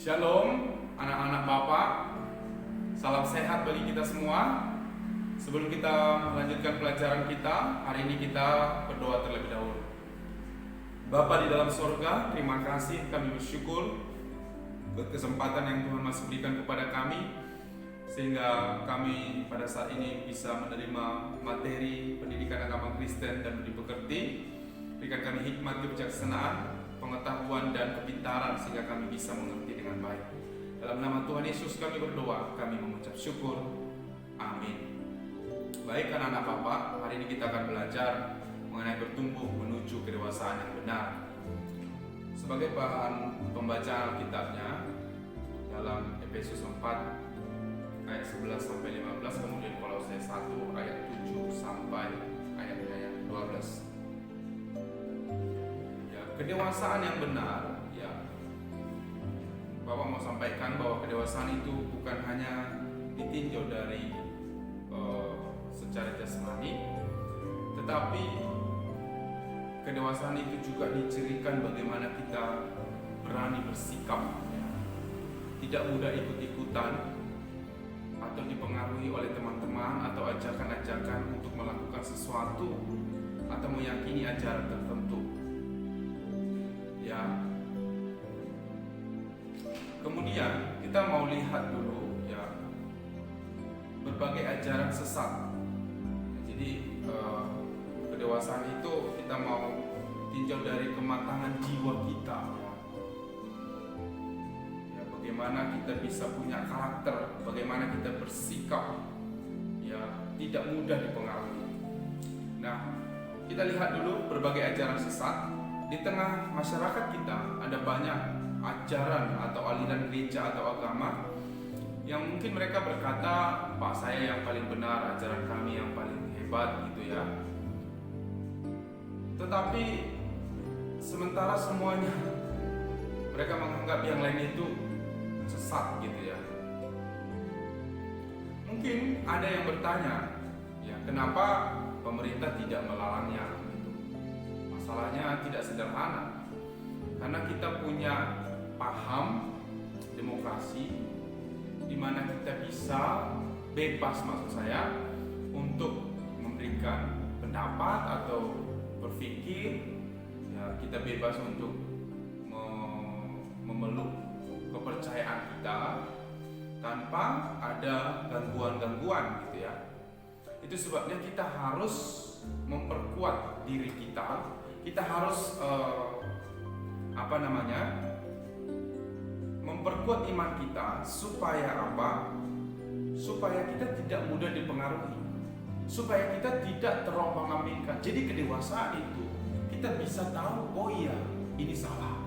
Shalom anak-anak Bapak, salam sehat bagi kita semua. Sebelum kita melanjutkan pelajaran kita, hari ini kita berdoa terlebih dahulu. Bapa di dalam sorga, terima kasih, kami bersyukur buat kesempatan yang Tuhan masih berikan kepada kami, sehingga kami pada saat ini bisa menerima materi pendidikan agama Kristen dan dipekerti. Berikan kami hikmat, kebijaksanaan, pengetahuan dan kepintaran sehingga kami bisa mengerti dengan baik. Dalam nama Tuhan Yesus kami berdoa, kami mengucap syukur. Amin. Baik anak-anak Bapak, hari ini kita akan belajar mengenai bertumbuh menuju kedewasaan yang benar. Sebagai bahan pembacaan Alkitabnya dalam Efesus 4 ayat 11 sampai 15, kemudian Kolose 1 ayat 7 sampai ayat 12. Kedewasaan yang benar, ya, Bapak mau sampaikan bahwa kedewasaan itu bukan hanya ditinjau dari secara jasmani, tetapi kedewasaan itu juga dicirikan bagaimana kita berani bersikap, ya. Tidak mudah ikut-ikutan atau dipengaruhi oleh teman-teman atau ajakan-ajakan untuk melakukan sesuatu atau meyakini ajaran tertentu. Ya. Kemudian kita mau lihat dulu, ya, berbagai ajaran sesat. Jadi kedewasaan itu kita mau tinjau dari kematangan jiwa kita. Ya, bagaimana kita bisa punya karakter, bagaimana kita bersikap, ya, tidak mudah dipengaruhi. Nah, kita lihat dulu berbagai ajaran sesat. Di tengah masyarakat kita ada banyak ajaran atau aliran gereja atau agama yang mungkin mereka berkata, Pak, saya yang paling benar, ajaran kami yang paling hebat gitu ya. Tetapi sementara semuanya mereka menganggap yang lain itu sesat gitu ya. Mungkin ada yang bertanya, ya, kenapa pemerintah tidak melarangnya? Masalahnya tidak sederhana, karena kita punya paham demokrasi di mana kita bisa bebas, maksud saya, untuk memberikan pendapat atau berpikir, ya, kita bebas untuk memeluk kepercayaan kita tanpa ada gangguan-gangguan gitu ya. Itu sebabnya kita harus memperkuat diri kita. Kita harus memperkuat iman kita supaya apa? Supaya kita tidak mudah dipengaruhi, supaya kita tidak terombang-ambingkan. Jadi kedewasaan itu kita bisa tahu, oh iya, ini salah.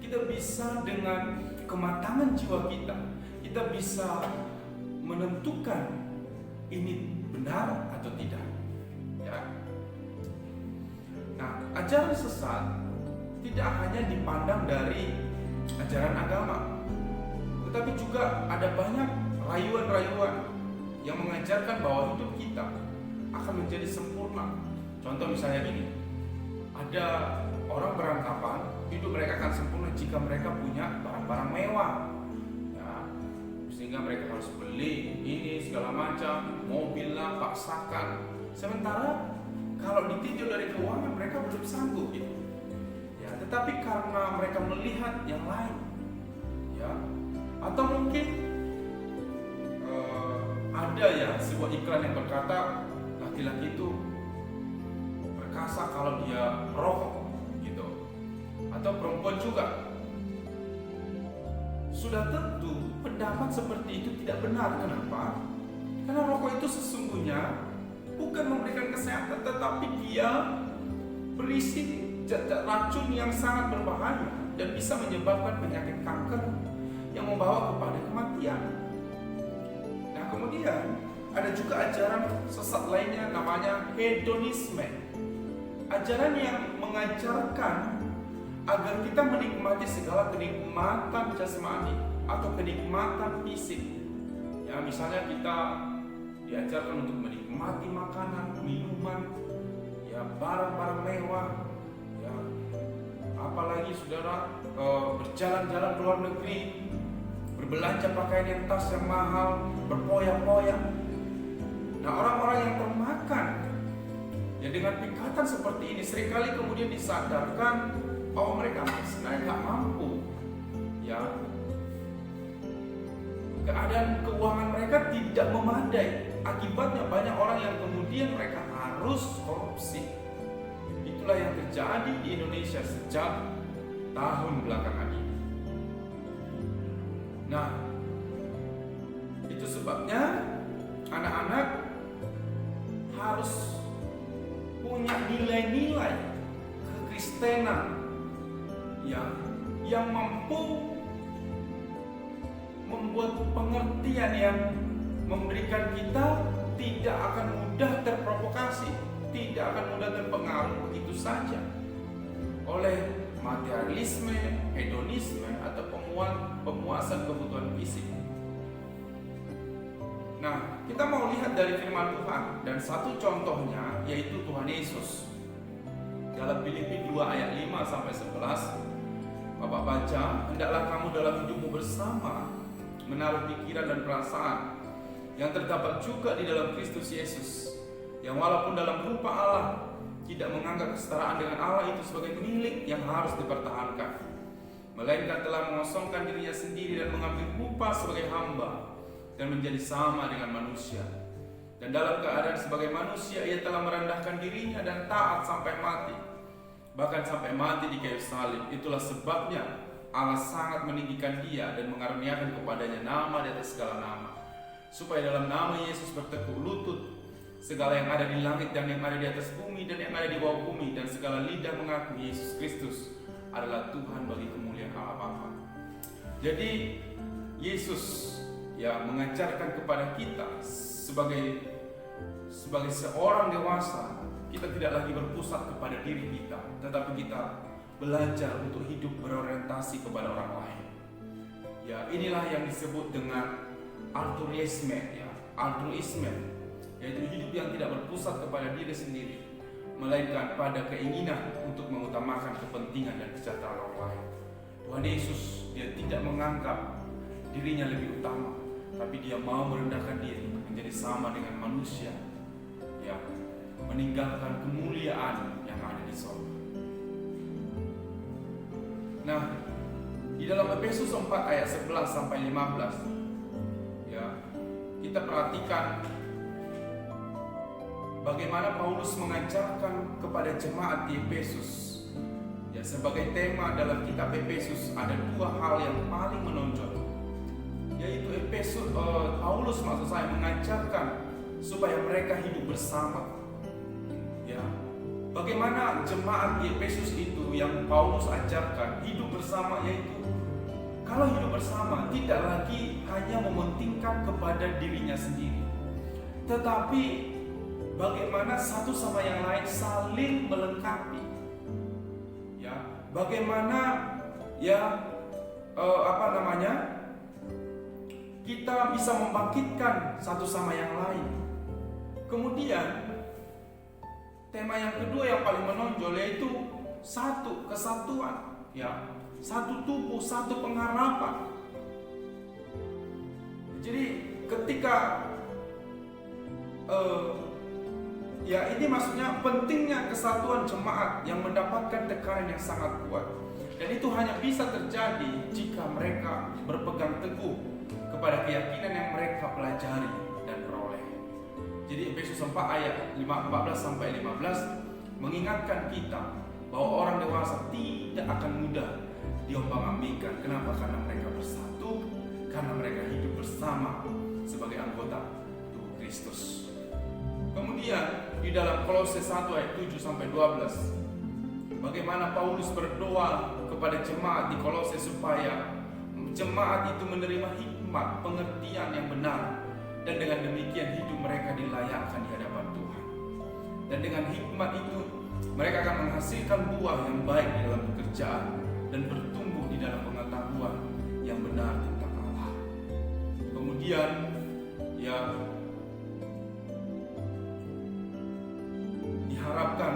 Kita bisa dengan kematangan jiwa kita bisa menentukan ini benar atau tidak. Ya. Nah, ajaran sesat tidak hanya dipandang dari ajaran agama, tetapi juga ada banyak rayuan-rayuan yang mengajarkan bahwa hidup kita akan menjadi sempurna. Contoh misalnya gini, ada orang beranggapan hidup mereka akan sempurna jika mereka punya barang-barang mewah, ya, sehingga mereka harus beli ini segala macam, mobil lah, paksakan. Sementara kalau ditinjau dari keuangan mereka belum sanggup gitu. Ya, tetapi karena mereka melihat yang lain, ya, atau mungkin ada ya sebuah iklan yang berkata laki-laki itu perkasa kalau dia rokok gitu, atau perempuan juga. Sudah tentu pendapat seperti itu tidak benar. Kenapa? Karena rokok itu sesungguhnya bukan memberikan kesehatan, tetapi dia berisi zat-zat racun yang sangat berbahaya dan bisa menyebabkan penyakit kanker yang membawa kepada kematian. Nah, kemudian ada juga ajaran sesat lainnya namanya hedonisme. Ajaran yang mengajarkan agar kita menikmati segala kenikmatan jasmani atau kenikmatan fisik. Ya, misalnya kita diajarkan untuk menikmati makanan, minuman, ya, barang-barang mewah, ya, apalagi saudara berjalan-jalan ke luar negeri, berbelanja pakaian yang tas yang mahal, berpoyak-poyak. Nah, orang-orang yang termakan ya dengan pikatan seperti ini seringkali kemudian disadarkan bahwa mereka sebenarnya nggak mampu. Ya, keadaan keuangan mereka tidak memadai. Akibatnya banyak orang yang kemudian mereka harus korupsi. Itulah yang terjadi di Indonesia sejak tahun belakangan ini. Nah, itu sebabnya anak-anak harus punya nilai-nilai kekristenan yang mampu membuat pengertian yang memberikan kita tidak akan mudah terprovokasi, tidak akan mudah terpengaruh begitu saja oleh materialisme, hedonisme atau pemuasan kebutuhan fisik. Nah, kita mau lihat dari firman Tuhan dan satu contohnya yaitu Tuhan Yesus. Dalam Filipi 2 ayat 5 sampai 11, Bapak baca, hendaklah kamu dalam hidupmu bersama menaruh pikiran dan perasaan yang terdapat juga di dalam Kristus Yesus, yang walaupun dalam rupa Allah tidak menganggap kesetaraan dengan Allah itu sebagai milik yang harus dipertahankan, melainkan telah mengosongkan dirinya sendiri dan mengambil rupa sebagai hamba dan menjadi sama dengan manusia. Dan dalam keadaan sebagai manusia ia telah merendahkan dirinya dan taat sampai mati, bahkan sampai mati di kayu salib. Itulah sebabnya Allah sangat meninggikan dia dan mengaruniakan kepadanya nama di atas segala nama, supaya dalam nama Yesus bertekuk lutut segala yang ada di langit dan yang ada di atas bumi dan yang ada di bawah bumi, dan segala lidah mengaku Yesus Kristus adalah Tuhan bagi kemuliaan Allah Bapa. Jadi Yesus mengajarkan kepada kita sebagai seorang dewasa, kita tidak lagi berpusat kepada diri kita, tetapi kita belajar untuk hidup berorientasi kepada orang lain. Ya, inilah yang disebut dengan altruisme, altruisme, yaitu hidup yang tidak berpusat kepada diri sendiri, melainkan pada keinginan untuk mengutamakan kepentingan dan kesejahteraan orang lain. Tuhan Yesus, dia tidak menganggap dirinya lebih utama, tapi dia mau merendahkan diri menjadi sama dengan manusia, meninggalkan kemuliaan yang ada di sorga. Nah, di dalam Efesus 4 ayat 11 sampai 15, kita perhatikan bagaimana Paulus mengajarkan kepada jemaat di Efesus. Sebagai tema dalam kitab Efesus ada dua hal yang paling menonjol, yaitu Paulus maksud saya mengajarkan supaya mereka hidup bersama. Bagaimana jemaat di Efesus itu yang Paulus ajarkan hidup bersama, yaitu kalau hidup bersama tidak lagi hanya mementingkan kepada dirinya sendiri, tetapi bagaimana satu sama yang lain saling melengkapi. Bagaimana kita bisa membangkitkan satu sama yang lain. Kemudian tema yang kedua yang paling menonjol yaitu satu kesatuan, satu tubuh, satu pengharapan. Jadi ketika ini maksudnya pentingnya kesatuan jemaat yang mendapatkan tekanan yang sangat kuat, dan itu hanya bisa terjadi jika mereka berpegang teguh kepada keyakinan yang mereka pelajari dan peroleh. Jadi Efesus 4 ayat 14 sampai 15 mengingatkan kita bahwa orang dewasa tidak akan mudah diombang-ambingkan. Kenapa? Karena mereka bersatu, karena mereka hidup bersama sebagai anggota tubuh Kristus. Kemudian di dalam Kolose 1 ayat 7 sampai 12, bagaimana Paulus berdoa kepada jemaat di Kolose supaya jemaat itu menerima hikmat, pengertian yang benar, dan dengan demikian hidup mereka dilayakkan di hadapan Tuhan. Dan dengan hikmat itu mereka akan menghasilkan buah yang baik di dalam pekerjaan dan bertumbuh di dalam pengetahuan yang benar tentang Allah. Kemudian diharapkan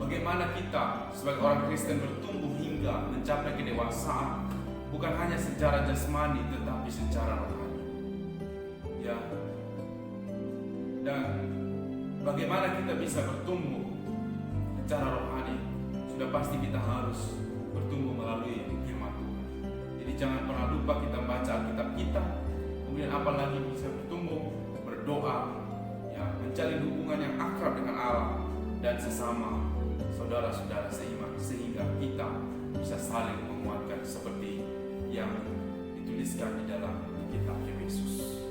bagaimana kita sebagai orang Kristen bertumbuh hingga mencapai kedewasaan, bukan hanya secara jasmani tetapi secara rohani. Ya. Dan bagaimana kita bisa bertumbuh secara rohani? Sudah pasti kita harus bertumbuh melalui firman Tuhan. Jadi jangan pernah lupa kita baca Alkitab kita, kemudian apalagi bisa bertumbuh, berdoa, ya, mencari hubungan yang akrab dengan Allah dan sesama saudara-saudara seiman, sehingga kita bisa saling menguatkan seperti yang dituliskan di dalam kitab Efesus.